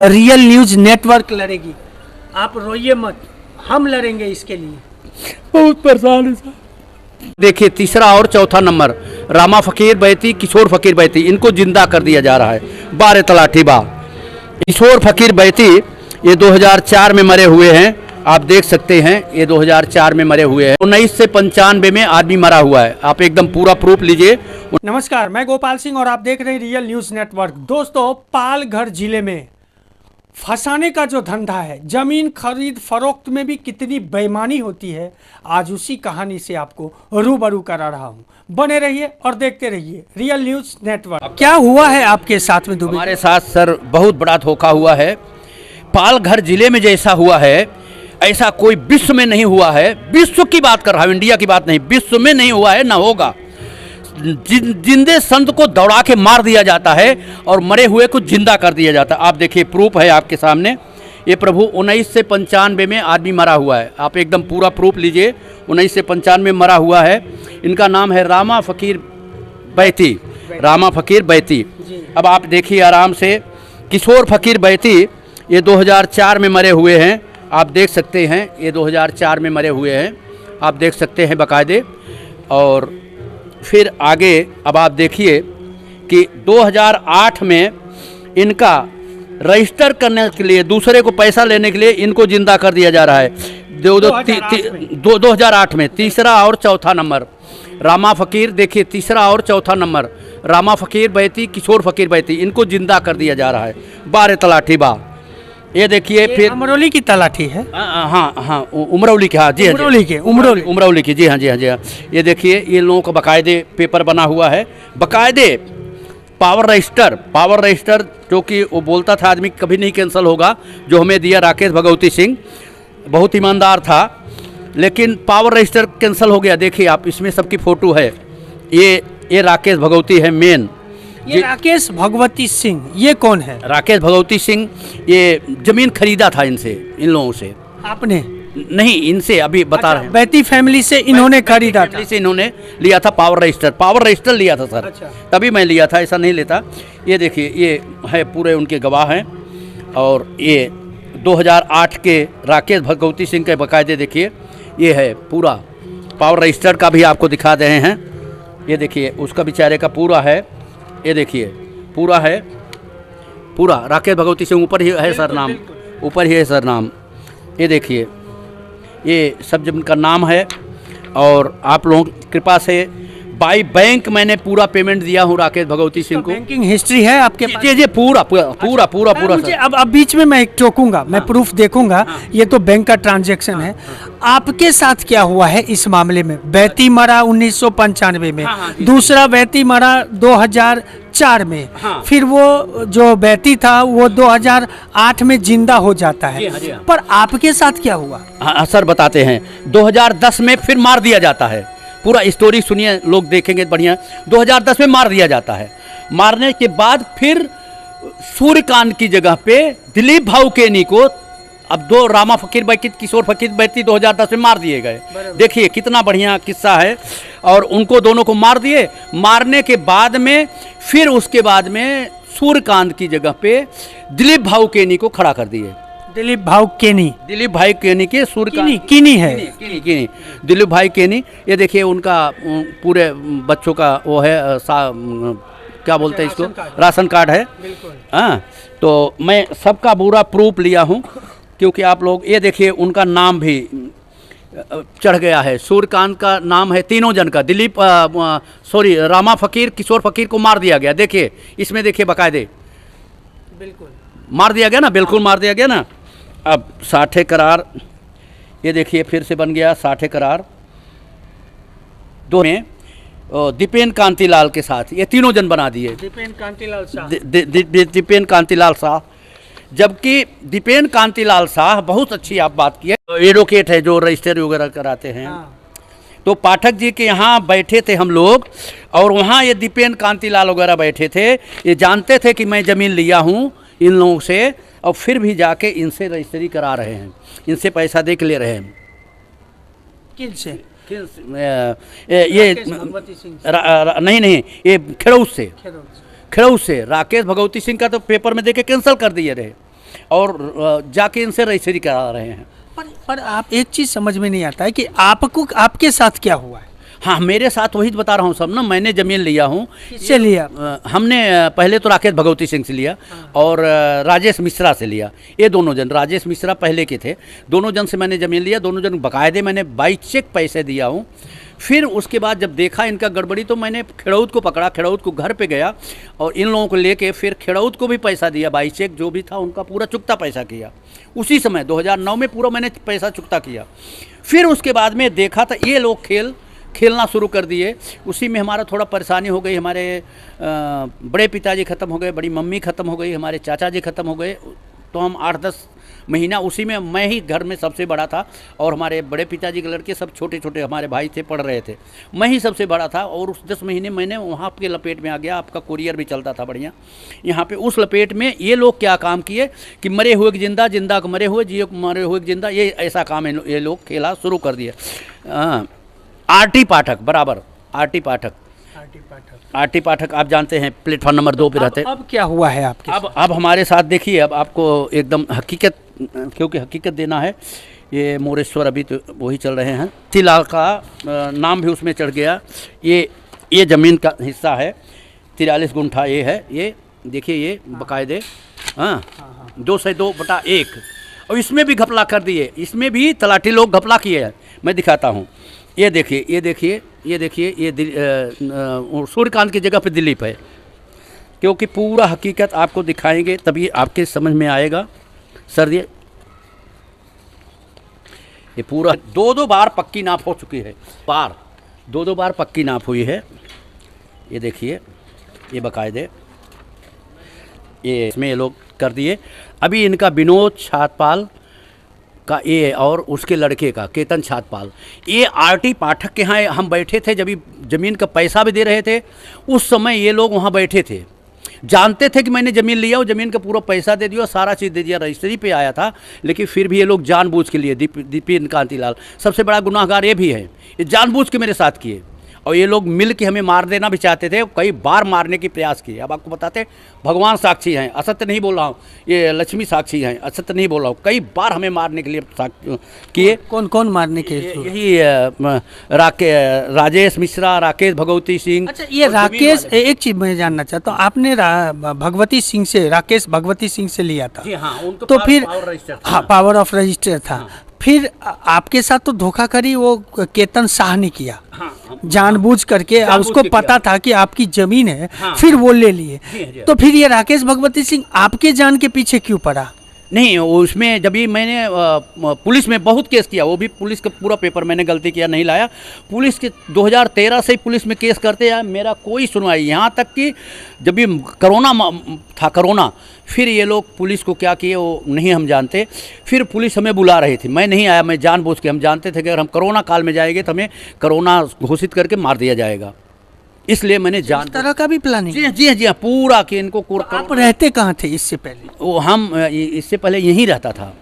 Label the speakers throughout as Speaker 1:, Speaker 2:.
Speaker 1: Real news network लड़ेगी। आप रोइए मत, हम लड़ेंगे इसके लिए।
Speaker 2: बहुत परेशान है सर। देखिए तीसरा और चौथा नंबर रामा फकीर बैती, किशोर फकीर बैती, इनको जिंदा कर दिया जा रहा है। 12 तलाठी बा। किशोर फकीर बैती ये 2004 में मरे हुए हैं, आप देख सकते हैं। ये 2004 में मरे हुए हैं। 19 से 95 में आदमी मरा हुआ है। आप एकदम पूरा प्रूफ लीजिए।
Speaker 1: नमस्कार, मैं गोपाल सिंह और आप देख रहे हैं रियल न्यूज नेटवर्क। दोस्तों, पालघर जिले में फंसाने का जो धंधा है, जमीन खरीद फरोख्त में भी कितनी बेईमानी होती है, आज उसी कहानी से आपको रूबरू करा रहा हूं। बने रहिए और देखते रहिए रियल न्यूज नेटवर्क। क्या हुआ है आपके साथ में?
Speaker 2: हमारे साथ सर बहुत बड़ा धोखा हुआ है। पालघर जिले में जैसा हुआ है ऐसा कोई विश्व में नहीं हुआ है। विश्व की बात कर रहा हूँ, इंडिया की बात नहीं। विश्व में नहीं हुआ है, ना होगा। जिंदे संत को दौड़ा के मार दिया जाता है और मरे हुए को जिंदा कर दिया जाता है। आप देखिए, प्रूफ है आपके सामने। ये प्रभु 19 से 95 में आदमी मरा हुआ है। आप एकदम पूरा प्रूफ लीजिए। 19 से 95 में मरा हुआ है। इनका नाम है रामा फकीर बैती। रामा फकीर बैती। अब आप देखिए आराम से। किशोर फकीर बैती ये 2004 में मरे हुए हैं। आप देख सकते हैं, ये 2004 में मरे हुए हैं। आप देख सकते हैं बाकायदे। और फिर आगे अब आप देखिए कि 2008 में इनका रजिस्टर करने के लिए, दूसरे को पैसा लेने के लिए इनको जिंदा कर दिया जा रहा है। 2008 में तीसरा और चौथा नंबर रामा फकीर। देखिए तीसरा और चौथा नंबर रामा फकीर बैती, किशोर फकीर बैती, इनको जिंदा कर दिया जा रहा है। 12 तलाठी बा। ये देखिए फिर
Speaker 1: अमरौली की तलाठी है।
Speaker 2: हाँ, उमरौली की। हाँ जी, उमरौली की। जी हाँ। ये देखिए, ये लोगों को बाकायदे पेपर बना हुआ है। बाकायदे पावर रजिस्टर जो कि वो बोलता था आदमी कभी नहीं कैंसिल होगा, जो हमें दिया राकेश भगवती सिंह। बहुत ईमानदार था, लेकिन पावर रजिस्टर कैंसिल हो गया। देखिए आप, इसमें सबकी फ़ोटो है। ये राकेश भगवती है मेन।
Speaker 1: ये राकेश भगवती सिंह, ये कौन है?
Speaker 2: राकेश भगवती सिंह ये जमीन खरीदा था इनसे, इन लोगों से।
Speaker 1: आपने?
Speaker 2: नहीं, इनसे अभी बता रहे हैं।
Speaker 1: बैती फैमिली से इन्होंने खरीदा था।
Speaker 2: से इन्होंने लिया था पावर रजिस्टर लिया था सर।
Speaker 1: अच्छा।
Speaker 2: तभी मैं लिया था, ऐसा नहीं लेता। ये देखिए, ये है पूरे उनके गवाह हैं। और ये 2008 के राकेश भगवती सिंह के बाकायदे देखिए, ये है पूरा पावर रजिस्टर का भी आपको दिखा दे रहे हैं। ये देखिए उसका बेचारे का पूरा है। ये देखिए पूरा है, पूरा राकेश भगवती सिंह ऊपर ही है सर नाम, ऊपर ही है सर नाम। ये देखिए, ये सब जब उनका नाम है। और आप लोगों की कृपा से बाई बैंक मैंने पूरा पेमेंट दिया हूँ राकेश भगवती सिंह को।
Speaker 1: बैंकिंग हिस्ट्री है आपके पास?
Speaker 2: जी पूरा।
Speaker 1: मुझे अब बीच में मैं टोकूंगा, मैं प्रूफ देखूंगा। ये तो बैंक का ट्रांजैक्शन है। आपके साथ क्या हुआ है इस मामले में? बैती मरा 1995 में, दूसरा बैती मरा 2004 में, फिर वो जो बैती था वो 2008 में जिंदा हो जाता है। पर आपके साथ क्या हुआ?
Speaker 2: हाँ सर, बताते हैं। 2010 में फिर मार दिया जाता है। पूरा स्टोरी सुनिए, लोग देखेंगे बढ़िया। 2010 में मार दिया जाता है। मारने के बाद फिर सूर्यकांत की जगह पे दिलीप भाऊ केनी को, अब दो रामा फकीर बैती, किशोर फकीर बैती 2010 में मार दिए गए। देखिए कितना बढ़िया किस्सा है। और उनको दोनों को मार दिए। मारने के बाद में फिर उसके बाद में सूर्यकांत की जगह पे दिलीप भाऊ केनी को खड़ा कर दिए।
Speaker 1: दिलीप भाई केनी के
Speaker 2: किनी है। दिलीप भाई केनी। ये देखिए उनका पूरे बच्चों का वो है, क्या बोलते हैं इसको, राशन कार्ड है। हाँ, तो मैं सबका पूरा प्रूफ लिया हूँ, क्योंकि आप लोग ये देखिए उनका नाम भी चढ़ गया है। सूर्यकांत का नाम है तीनों जन का। रामा फकीर, किशोर फकीर को मार दिया गया। देखिए इसमें देखिए बाकायदे, बिल्कुल मार दिया गया ना, बिल्कुल मार दिया गया ना। अब 60 करार, ये देखिए फिर से बन गया 60 करार। दो में दीपेन कांतिलाल के साथ ये तीनों जन बना दिए।
Speaker 1: दीपेन
Speaker 2: कांतिलाल शाह। जबकि दीपेन कांतिलाल शाह, बहुत अच्छी आप बात की है, एडवोकेट है जो रजिस्टर वगैरह कराते हैं। तो पाठक जी के यहाँ बैठे थे हम लोग, और वहाँ ये दीपेन कांतिलाल वगैरह बैठे थे। ये जानते थे कि मैं ज़मीन लिया हूँ इन लोगों से, और फिर भी जाके इनसे रजिस्ट्री करा रहे हैं, इनसे पैसा दे के ले रहे हैं।
Speaker 1: किनसे?
Speaker 2: ये नहीं, ये खेड़ौत से राकेश भगवती सिंह का तो पेपर में देके कैंसिल कर दिए रहे। और जाके इनसे रजिस्ट्री करा रहे हैं।
Speaker 1: पर आप एक चीज़ समझ में नहीं आता है कि आपको आपके साथ क्या हुआ है।
Speaker 2: हाँ, मेरे साथ वही बता रहा हूँ सब ना। मैंने ज़मीन लिया हूँ।
Speaker 1: किससे लिया?
Speaker 2: हमने पहले तो राकेश भगवती सिंह से लिया और राजेश मिश्रा से लिया। ये दोनों जन, राजेश मिश्रा पहले के थे, दोनों जन से मैंने ज़मीन लिया। दोनों जन बाकायदे मैंने 22 चेक पैसे दिया हूँ। फिर उसके बाद जब देखा इनका गड़बड़ी तो मैंने खेड़ौत को पकड़ा, खेड़ौत को घर पे गया और इन लोगों को लेके फिर खेड़ौत को भी पैसा दिया। 22 चेक जो भी था उनका पूरा चुकता पैसा किया। उसी समय 2009 में पूरा मैंने पैसा चुकता किया। फिर उसके बाद में देखा था ये लोग खेलना शुरू कर दिए। उसी में हमारा थोड़ा परेशानी हो गई। हमारे बड़े पिताजी ख़त्म हो गए, बड़ी मम्मी ख़त्म हो गई, हमारे चाचा जी ख़त्म हो गए। तो हम 8-10 महीना उसी में, मैं ही घर में सबसे बड़ा था और हमारे बड़े पिताजी के लड़के सब छोटे छोटे हमारे भाई थे, पढ़ रहे थे। मैं ही सबसे बड़ा था और उस 10 महीने मैंने वहाँ के लपेट में आ गया। आपका कुरियर भी चलता था बढ़िया यहाँ पे। उस लपेट में ये लोग क्या काम किए कि मरे हुए के जिंदा, जिंदा को मरे हुए, जियो को मरे हुए के जिंदा, ये ऐसा काम ये लोग खेला शुरू कर दिया। आरटी पाठक बराबर, आरटी पाठक आप जानते हैं, प्लेटफॉर्म नंबर 2 पे रहते हैं।
Speaker 1: अब क्या हुआ है आपके?
Speaker 2: अब हमारे साथ देखिए, अब आपको एकदम हकीकत, क्योंकि हकीकत देना है। ये मोरेश्वर अभी तो वही चल रहे हैं। तिलाल का नाम भी उसमें चढ़ गया। ये ज़मीन का हिस्सा है, 43 गुंठा ये है। ये देखिए, ये बाकायदे 202/1 और इसमें भी घपला कर दिए। इसमें भी तलाटी लोग घपला किए हैं। मैं दिखाता हूँ। ये देखिए, ये देखिए, ये देखिए, ये सूर्यकांत की जगह पे दिलीप है। क्योंकि पूरा हकीकत आपको दिखाएंगे तभी आपके समझ में आएगा। सर ये पूरा 2-2 बार पक्की नाप हो चुकी है। 2-2 बार पक्की नाप हुई है। ये देखिए, ये बाकायदे ये इसमें ये लोग कर दिए। अभी इनका विनोद छातपाल का ये और उसके लड़के का केतन छातपाल, ये आरटी पाठक के यहाँ हम बैठे थे। जब ज़मीन का पैसा भी दे रहे थे उस समय ये लोग वहाँ बैठे थे। जानते थे कि मैंने ज़मीन लिया और ज़मीन का पूरा पैसा दे दिया, सारा चीज़ दे दिया, रजिस्ट्री पे आया था। लेकिन फिर भी ये लोग जानबूझ के लिए, दीपिन कांतिलाल सबसे बड़ा गुनाहगार ये भी है, ये जानबूझ के मेरे साथ किए। और ये लोग मिल के हमें मार देना भी चाहते थे, कई बार मारने की प्रयास किए। अब आपको बताते, भगवान साक्षी हैं, असत्य नहीं बोल रहा हूँ, ये लक्ष्मी साक्षी हैं, असत्य नहीं बोल रहा हूँ। कई बार हमें मारने के लिए किए।
Speaker 1: कौन कौन मारने के?
Speaker 2: यही राजेश मिश्रा, राकेश भगवती सिंह।
Speaker 1: अच्छा, ये राकेश, एक चीज़ मैं जानना चाहता हूँ, आपने भगवती सिंह से, राकेश भगवती सिंह से लिया था?
Speaker 2: जी हाँ, उनको
Speaker 1: तो फिर
Speaker 2: पावर ऑफ
Speaker 1: रजिस्टर था। फिर आपके साथ तो धोखाधड़ी वो केतन शाह ने किया। जानबूझ करके। अब उसको पता था कि आपकी जमीन है। फिर वो ले लिए। तो फिर ये राकेश भगवती सिंह आपके जान के पीछे क्यों पड़ा?
Speaker 2: नहीं, उसमें जब भी मैंने पुलिस में बहुत केस किया, वो भी पुलिस का पूरा पेपर मैंने गलती किया नहीं लाया। पुलिस के 2013 से ही पुलिस में केस करते हैं, मेरा कोई सुनवाई। यहाँ तक कि जब भी कोरोना, फिर ये लोग पुलिस को क्या किए वो नहीं हम जानते। फिर पुलिस हमें बुला रही थी, मैं नहीं आया, मैं जानबूझ के, हम जानते थे कि अगर हम कोरोना काल में जाएंगे तो हमें कोरोना घोषित करके मार दिया जाएगा, इसलिए मैंने
Speaker 1: इस तरह का भी प्लानिंग?
Speaker 2: जी हाँ, पूरा कि इनको।
Speaker 1: आप रहते कहाँ थे इससे पहले?
Speaker 2: वो हम इससे पहले यहीं रहता था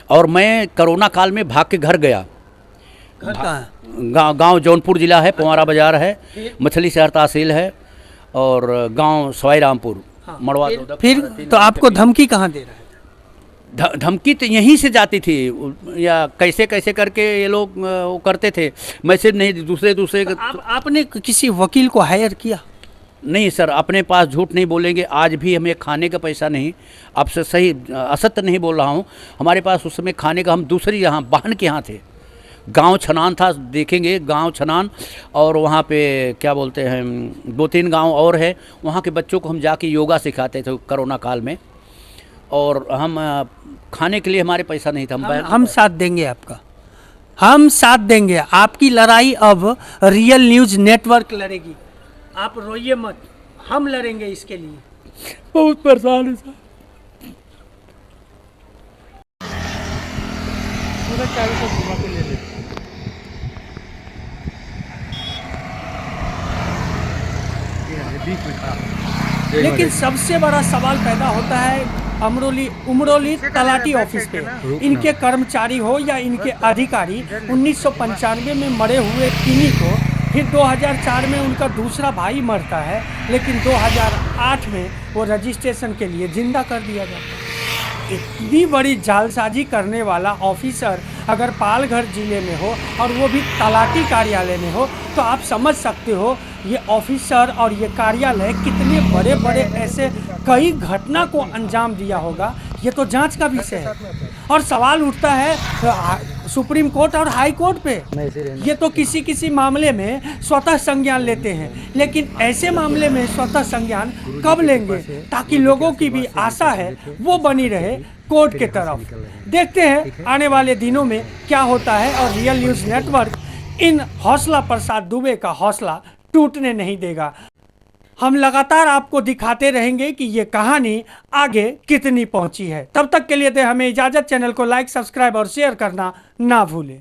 Speaker 2: और मैं कोरोना काल में भाग के घर गया। गांव जौनपुर जिला है, पुआरा बाजार है, मछली शहर तहसील है और गांव सवाई रामपुर, मड़वा।
Speaker 1: फिर तो आपको धमकी कहाँ दे रहा है?
Speaker 2: धमकी तो यहीं से जाती थी, या कैसे कैसे करके ये लोग वो करते थे। मैसेज नहीं, दूसरे
Speaker 1: तो आपने किसी वकील को हायर किया?
Speaker 2: नहीं सर, अपने पास झूठ नहीं बोलेंगे। आज भी हमें खाने का पैसा नहीं, आपसे सही असत्य नहीं बोल रहा हूँ। हमारे पास उस समय खाने का, हम दूसरी यहाँ बहन के यहाँ थे, गांव छनान था, देखेंगे गांव छनान, और वहाँ पे क्या बोलते हैं 2-3 गांव और है, वहाँ के बच्चों को हम जाके योगा सिखाते थे कोरोना काल में। और हम खाने के लिए हमारे पैसा नहीं था।
Speaker 1: हम साथ देंगे आपका, हम साथ देंगे आपकी लड़ाई। अब रियल न्यूज़ नेटवर्क लड़ेगी, आप रोइए मत, हम लड़ेंगे इसके लिए।
Speaker 2: बहुत परेशान है सर।
Speaker 1: लेकिन सबसे बड़ा सवाल पैदा होता है उमरोली तलाटी ऑफिस पे। इनके कर्मचारी हो या इनके अधिकारी 1995 में मरे हुए किन्हीं को फिर 2004 में उनका दूसरा भाई मरता है, लेकिन 2008 में वो रजिस्ट्रेशन के लिए जिंदा कर दिया जाता है। इतनी बड़ी जालसाजी करने वाला ऑफिसर अगर पालघर जिले में हो और वो भी तलाटी कार्यालय में हो, तो आप समझ सकते हो ये ऑफिसर और ये कार्यालय कितने बड़े बड़े ऐसे कई घटना को अंजाम दिया होगा। ये तो जांच का विषय है और सवाल उठता है सुप्रीम कोर्ट और हाई कोर्ट पे। ये तो किसी किसी मामले में स्वतः संज्ञान लेते हैं, लेकिन ऐसे मामले में स्वतः संज्ञान कब लेंगे ताकि लोगों की भी आशा है वो बनी रहे कोर्ट के तरफ। देखते हैं आने वाले दिनों में क्या होता है और रियल न्यूज़ नेटवर्क इन हौसला प्रसाद दुबे का हौसला टूटने नहीं देगा। हम लगातार आपको दिखाते रहेंगे कि ये कहानी आगे कितनी पहुंची है। तब तक के लिए दे हमें इजाज़त। चैनल को लाइक, सब्सक्राइब और शेयर करना ना भूलें।